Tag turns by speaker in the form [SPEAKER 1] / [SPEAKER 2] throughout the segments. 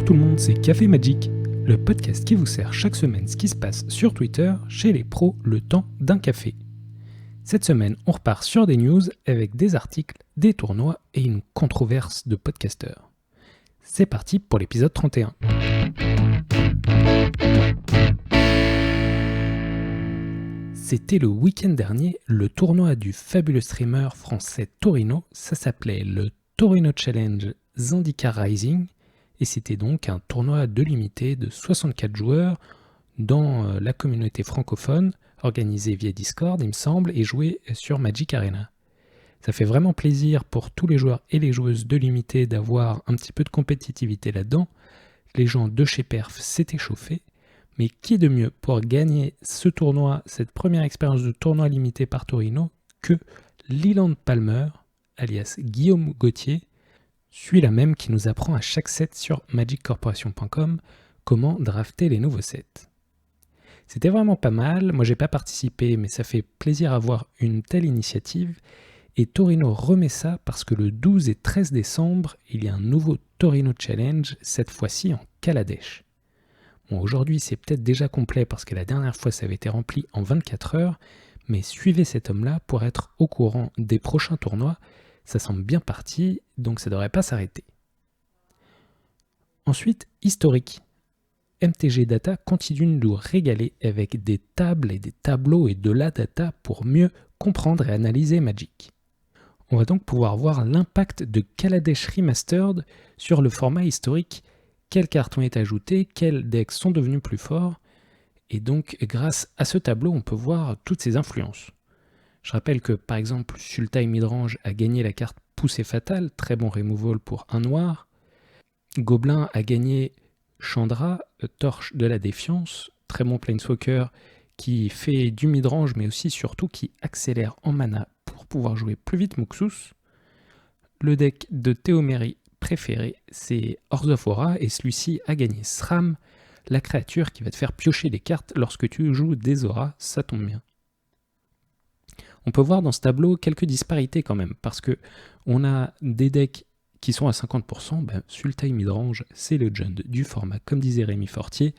[SPEAKER 1] Bonjour tout le monde, c'est Café Magic, le podcast qui vous sert chaque semaine ce qui se passe sur Twitter chez les pros le temps d'un café. Cette semaine, on repart sur des news avec des articles, des tournois et une controverse de podcasteurs. C'est parti pour l'épisode 31. C'était le week-end dernier, le tournoi du fabuleux streamer français Torino, ça s'appelait le Torino Challenge Zendikar Rising, et c'était donc un tournoi de limité de 64 joueurs dans la communauté francophone, organisé via Discord il me semble, et joué sur Magic Arena. Ça fait vraiment plaisir pour tous les joueurs et les joueuses de limité d'avoir un petit peu de compétitivité là-dedans. Les gens de chez Perf s'étaient chauffés, mais qui de mieux pour gagner ce tournoi, cette première expérience de tournoi limité par Torino, que Leland Palmer, alias Guillaume Gauthier, celui-là même qui nous apprend à chaque set sur magiccorporation.com comment drafter les nouveaux sets. C'était vraiment pas mal, moi j'ai pas participé, mais ça fait plaisir à voir une telle initiative, et Torino remet ça parce que le 12 et 13 décembre, il y a un nouveau Torino Challenge, cette fois-ci en Kaladesh. Bon, aujourd'hui c'est peut-être déjà complet parce que la dernière fois ça avait été rempli en 24 heures, mais suivez cet homme-là pour être au courant des prochains tournois. Ça semble bien parti, donc ça ne devrait pas s'arrêter. Ensuite, historique. MTG Data continue de nous régaler avec des tables et des tableaux et de la data pour mieux comprendre et analyser Magic. On va donc pouvoir voir l'impact de Kaladesh Remastered sur le format historique, quelles cartes ont été ajoutées, quels decks sont devenus plus forts, et donc grâce à ce tableau on peut voir toutes ces influences. Je rappelle que par exemple Sultai Midrange a gagné la carte Poussée Fatale, très bon removal pour un noir. Gobelin a gagné Chandra, Torche de la Défiance, très bon Planeswalker qui fait du midrange mais aussi surtout qui accélère en mana pour pouvoir jouer plus vite Muxus. Le deck de Théomérie préféré c'est Hordes of Aura et celui-ci a gagné Sram, la créature qui va te faire piocher les cartes lorsque tu joues des auras, ça tombe bien. On peut voir dans ce tableau quelques disparités quand même, parce que on a des decks qui sont à 50%, Sultai Midrange, c'est le Legend du format, comme disait Rémi Fortier.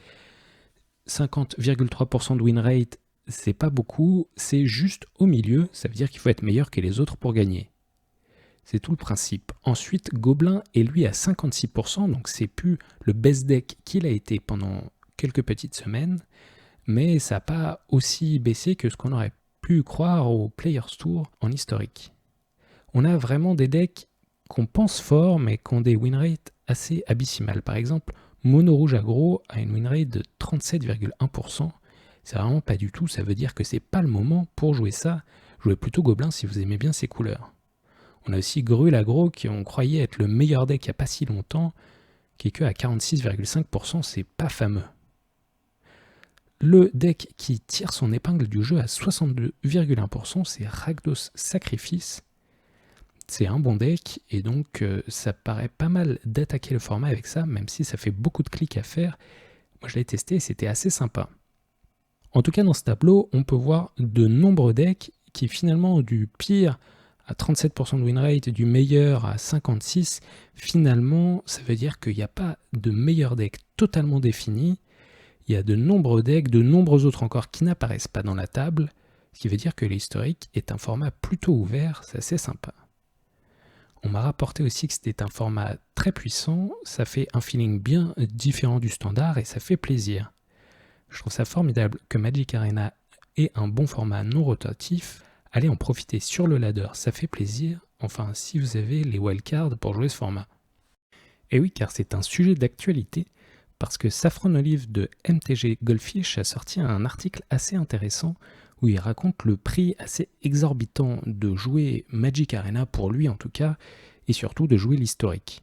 [SPEAKER 1] 50,3% de win rate, c'est pas beaucoup, c'est juste au milieu, ça veut dire qu'il faut être meilleur que les autres pour gagner. C'est tout le principe. Ensuite, Gobelin est lui à 56%, donc c'est plus le best deck qu'il a été pendant quelques petites semaines, mais ça n'a pas aussi baissé que ce qu'on aurait pu croire au Players Tour en historique. On a vraiment des decks qu'on pense forts mais qui ont des win rates assez abyssimales. Par exemple, Mono Rouge Aggro a une win rate de 37,1%. C'est vraiment pas du tout, ça veut dire que c'est pas le moment pour jouer ça. Jouez plutôt Gobelin si vous aimez bien ces couleurs. On a aussi Gruul Aggro qui on croyait être le meilleur deck il n'y a pas si longtemps, qui est que à 46,5%, c'est pas fameux. Le deck qui tire son épingle du jeu à 62,1%, c'est Rakdos Sacrifice. C'est un bon deck et donc ça paraît pas mal d'attaquer le format avec ça, même si ça fait beaucoup de clics à faire. Moi je l'ai testé et c'était assez sympa. En tout cas dans ce tableau, on peut voir de nombreux decks qui finalement ont du pire à 37% de win rate, du meilleur à 56%. Finalement, ça veut dire qu'il n'y a pas de meilleur deck totalement défini. Il y a de nombreux decks, de nombreux autres encore qui n'apparaissent pas dans la table, ce qui veut dire que l'historique est un format plutôt ouvert, c'est assez sympa. On m'a rapporté aussi que c'était un format très puissant, ça fait un feeling bien différent du standard et ça fait plaisir. Je trouve ça formidable que Magic Arena ait un bon format non rotatif. Allez en profiter sur le ladder, ça fait plaisir, enfin si vous avez les wildcards pour jouer ce format. Et oui, car c'est un sujet d'actualité, parce que Saffron Olive de MTG Goldfish a sorti un article assez intéressant où il raconte le prix assez exorbitant de jouer Magic Arena, pour lui en tout cas, et surtout de jouer l'historique.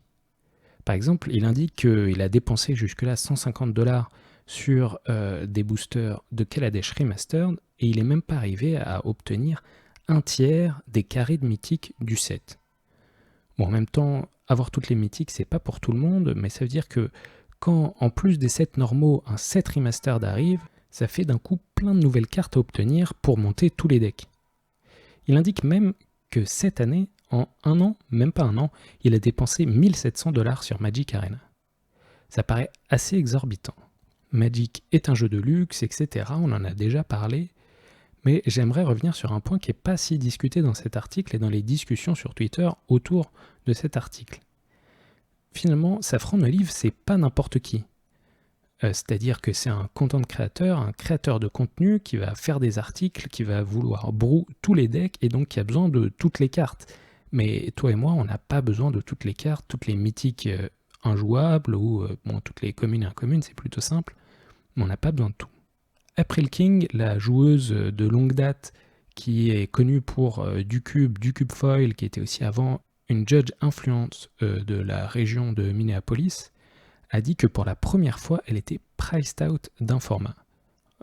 [SPEAKER 1] Par exemple, il indique qu'il a dépensé jusque-là 150$ sur des boosters de Kaladesh Remastered, et il n'est même pas arrivé à obtenir un tiers des carrés de mythique du set. Bon, en même temps, avoir toutes les mythiques, c'est pas pour tout le monde, mais ça veut dire que quand, en plus des sets normaux, un set remastered arrive, ça fait d'un coup plein de nouvelles cartes à obtenir pour monter tous les decks. Il indique même que cette année, en un an, même pas un an, il a dépensé 1700$ sur Magic Arena. Ça paraît assez exorbitant. Magic est un jeu de luxe, etc. On en a déjà parlé. Mais j'aimerais revenir sur un point qui n'est pas si discuté dans cet article et dans les discussions sur Twitter autour de cet article. Finalement, Safran Olive, c'est pas n'importe qui. C'est-à-dire que c'est un content créateur, un créateur de contenu qui va faire des articles, qui va vouloir brew tous les decks et donc qui a besoin de toutes les cartes. Mais toi et moi, on n'a pas besoin de toutes les cartes, toutes les mythiques injouables ou toutes les communes et incommunes, c'est plutôt simple, mais on n'a pas besoin de tout. April King, la joueuse de longue date qui est connue pour du cube foil, qui était aussi avant une judge influente de la région de Minneapolis, a dit que pour la première fois, elle était priced out d'un format.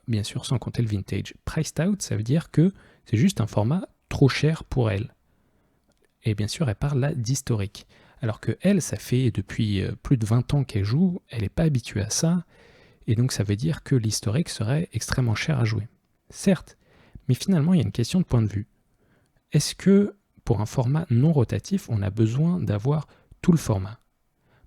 [SPEAKER 1] Bien sûr, sans compter le vintage. Priced out, ça veut dire que c'est juste un format trop cher pour elle. Et bien sûr, elle parle là d'historique. Alors que elle, ça fait depuis plus de 20 ans qu'elle joue, elle n'est pas habituée à ça, et donc ça veut dire que l'historique serait extrêmement cher à jouer. Certes, mais finalement, il y a une question de point de vue. Est-ce que, pour un format non rotatif, on a besoin d'avoir tout le format ?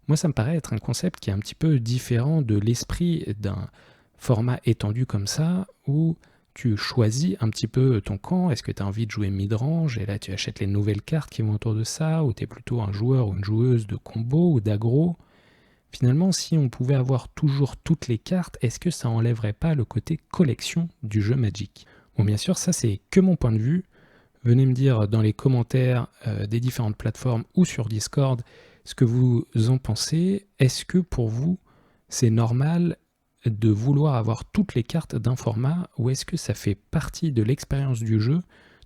[SPEAKER 1] Moi, ça me paraît être un concept qui est un petit peu différent de l'esprit d'un format étendu comme ça, où tu choisis un petit peu ton camp. Est-ce que tu as envie de jouer mid-range, et là tu achètes les nouvelles cartes qui vont autour de ça, ou tu es plutôt un joueur ou une joueuse de combo ou d'aggro. Finalement, si on pouvait avoir toujours toutes les cartes, est-ce que ça enlèverait pas le côté collection du jeu Magic ? Bon, bien sûr, ça c'est que mon point de vue. Venez me dire dans les commentaires des différentes plateformes ou sur Discord ce que vous en pensez. Est-ce que pour vous, c'est normal de vouloir avoir toutes les cartes d'un format, ou est-ce que ça fait partie de l'expérience du jeu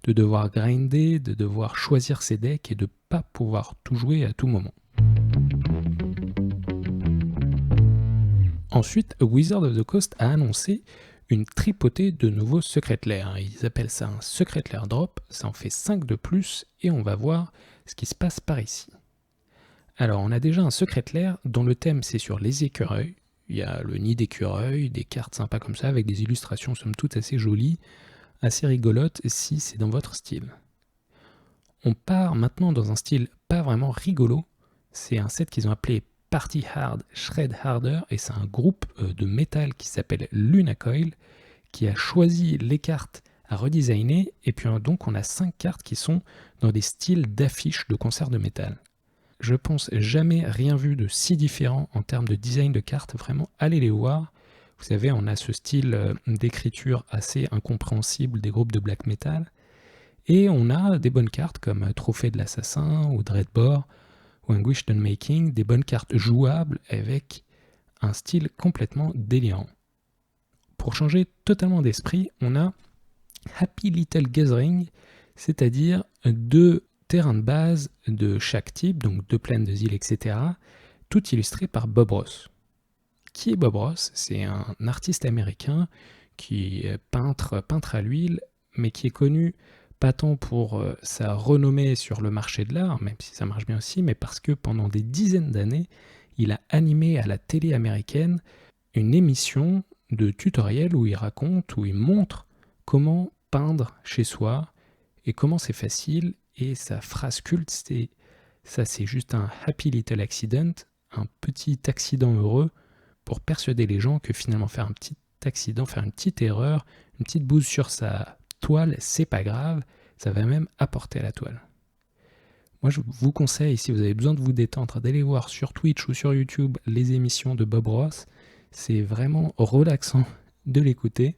[SPEAKER 1] de devoir grinder, de devoir choisir ses decks et de ne pas pouvoir tout jouer à tout moment ? Ensuite, Wizard of the Coast a annoncé une tripotée de nouveaux Secret Lair. Ils appellent ça un Secret Lair Drop, ça en fait 5 de plus, et on va voir ce qui se passe par ici. Alors, on a déjà un Secret Lair dont le thème c'est sur les écureuils. Il y a le nid d'écureuil, des cartes sympas comme ça, avec des illustrations somme toute assez jolies, assez rigolotes si c'est dans votre style. On part maintenant dans un style pas vraiment rigolo, c'est un set qu'ils ont appelé Party Hard Shred Harder, et c'est un groupe de métal qui s'appelle Lunacoil, qui a choisi les cartes à redesigner, et puis donc on a 5 cartes qui sont dans des styles d'affiches de concerts de métal. Je pense jamais rien vu de si différent en termes de design de cartes, vraiment allez les voir. Vous savez, on a ce style d'écriture assez incompréhensible des groupes de black metal, et on a des bonnes cartes comme Trophée de l'Assassin ou Dreadbore ou Anguished Unmaking, des bonnes cartes jouables avec un style complètement délirant. Pour changer totalement d'esprit, on a Happy Little Gathering, c'est-à-dire 2 terrains de base de chaque type, donc 2 plaines de îles, etc., tout illustré par Bob Ross. Qui est Bob Ross ? C'est un artiste américain qui est peintre à l'huile, mais qui est connu pas tant pour sa renommée sur le marché de l'art, même si ça marche bien aussi, mais parce que pendant des dizaines d'années, il a animé à la télé américaine une émission de tutoriel où il raconte, où il montre comment peindre chez soi et comment c'est facile. Et sa phrase culte, c'est juste un happy little accident, un petit accident heureux, pour persuader les gens que finalement faire un petit accident, faire une petite erreur, une petite bouse sur sa toile, c'est pas grave, ça va même apporter à la toile. Moi, je vous conseille, si vous avez besoin de vous détendre, d'aller voir sur Twitch ou sur YouTube les émissions de Bob Ross. C'est vraiment relaxant de l'écouter.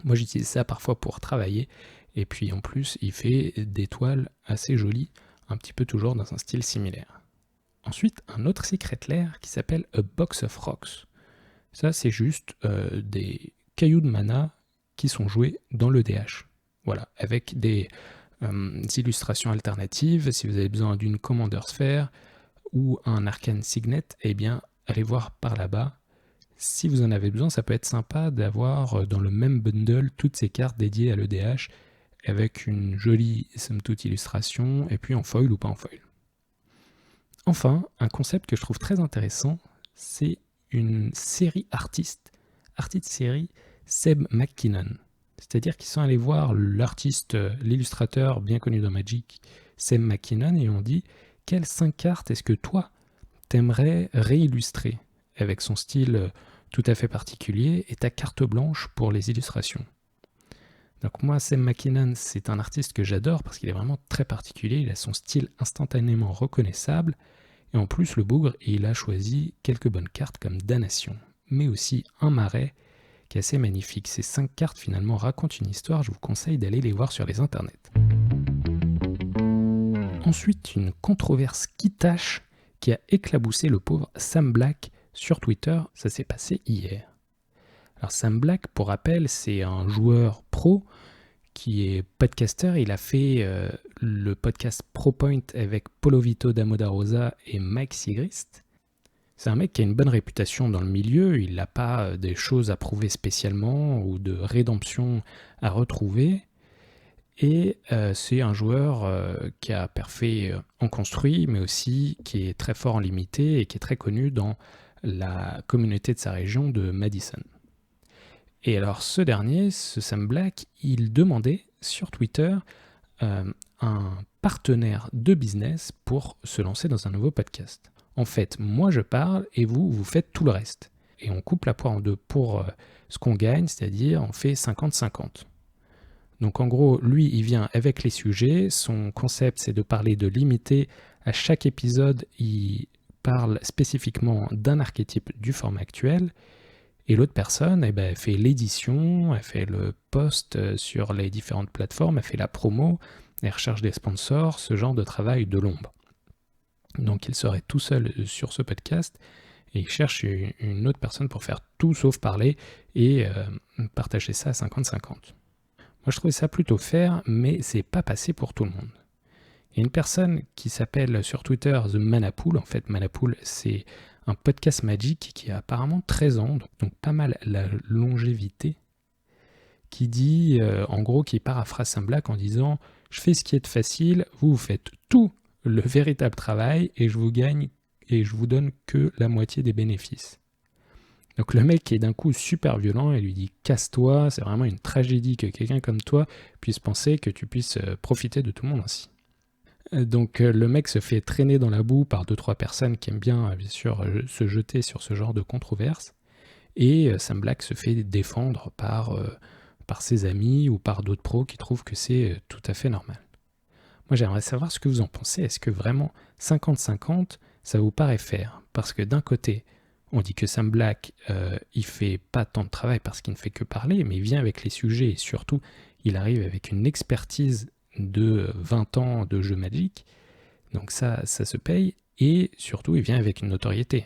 [SPEAKER 1] Moi, j'utilise ça parfois pour travailler. Et puis en plus, il fait des toiles assez jolies, un petit peu toujours dans un style similaire. Ensuite, un autre Secret Lair qui s'appelle A Box of Rocks. Ça, c'est juste des cailloux de mana qui sont joués dans l'EDH. Voilà, avec des illustrations alternatives. Si vous avez besoin d'une Commander Sphere ou un Arcane Signet, eh bien, allez voir par là-bas. Si vous en avez besoin, ça peut être sympa d'avoir dans le même bundle toutes ces cartes dédiées à l'EDH, avec une jolie, somme toute, illustration, et puis en foil ou pas en foil. Enfin, un concept que je trouve très intéressant, c'est une série artiste série Seb McKinnon. C'est-à-dire qu'ils sont allés voir l'artiste, l'illustrateur bien connu dans Magic, Seb McKinnon, et ont dit « Quelles 5 cartes est-ce que toi, t'aimerais réillustrer ? avec son style tout à fait particulier, et t'as carte blanche pour les illustrations. Donc moi, Sam McKinnon, c'est un artiste que j'adore parce qu'il est vraiment très particulier, il a son style instantanément reconnaissable, et en plus le bougre, il a choisi quelques bonnes cartes comme Damnation, mais aussi un marais qui est assez magnifique. Ces 5 cartes finalement racontent une histoire, je vous conseille d'aller les voir sur les internets. Ensuite, une controverse qui tâche qui a éclaboussé le pauvre Sam Black sur Twitter, ça s'est passé hier. Alors Sam Black, pour rappel, c'est un joueur pro qui est podcaster. Il a fait le podcast ProPoint avec Paulo Vito d'Amoda et Mike Sigrist. C'est un mec qui a une bonne réputation dans le milieu, il n'a pas des choses à prouver spécialement ou de rédemption à retrouver. Et c'est un joueur qui a perfé en construit, mais aussi qui est très fort en limité et qui est très connu dans la communauté de sa région de Madison. Et alors ce dernier, ce Sam Black, il demandait sur Twitter un partenaire de business pour se lancer dans un nouveau podcast. En fait, moi je parle et vous faites tout le reste. Et on coupe la poire en deux pour ce qu'on gagne, c'est-à-dire on fait 50-50. Donc en gros, lui, il vient avec les sujets. Son concept, c'est de parler de limité. À chaque épisode, il parle spécifiquement d'un archétype du format actuel. Et l'autre personne, elle fait l'édition, elle fait le post sur les différentes plateformes, elle fait la promo, elle recherche des sponsors, ce genre de travail de l'ombre. Donc il serait tout seul sur ce podcast et il cherche une autre personne pour faire tout sauf parler et partager ça à 50-50. Moi je trouvais ça plutôt fair, mais c'est pas passé pour tout le monde. Il y a une personne qui s'appelle sur Twitter The Manapool. En fait, Manapool, c'est un podcast Magic qui a apparemment 13 ans, donc pas mal la longévité, qui dit, en gros, qui paraphrase Sam Black en disant « Je fais ce qui est facile, vous faites tout le véritable travail et je vous gagne et je vous donne que la moitié des bénéfices. » Donc le mec est d'un coup super violent et lui dit « Casse-toi, c'est vraiment une tragédie que quelqu'un comme toi puisse penser que tu puisses profiter de tout le monde ainsi. » Donc le mec se fait traîner dans la boue par 2-3 personnes qui aiment bien sûr se jeter sur ce genre de controverse, et Sam Black se fait défendre par ses amis ou par d'autres pros qui trouvent que c'est tout à fait normal. Moi j'aimerais savoir ce que vous en pensez. Est-ce que vraiment 50-50 ça vous paraît faire? Parce que d'un côté on dit que Sam Black il fait pas tant de travail parce qu'il ne fait que parler, mais il vient avec les sujets et surtout il arrive avec une expertise de 20 ans de jeu Magic, donc ça se paye, et surtout il vient avec une notoriété.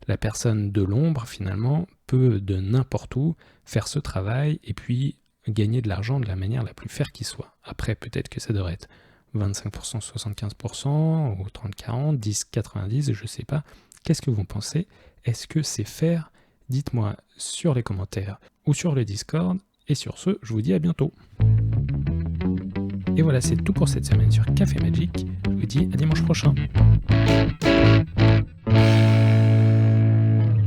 [SPEAKER 1] La personne de l'ombre finalement peut de n'importe où faire ce travail et puis gagner de l'argent de la manière la plus fair qui soit. Après peut-être que ça devrait être 25%, 75% ou 30-40, 10-90, je sais pas. Qu'est-ce que vous pensez? Est-ce que c'est fair? Dites-moi sur les commentaires ou sur le Discord, et sur ce, je vous dis à bientôt. Et voilà, c'est tout pour cette semaine sur Café Magic. Je vous dis à dimanche prochain.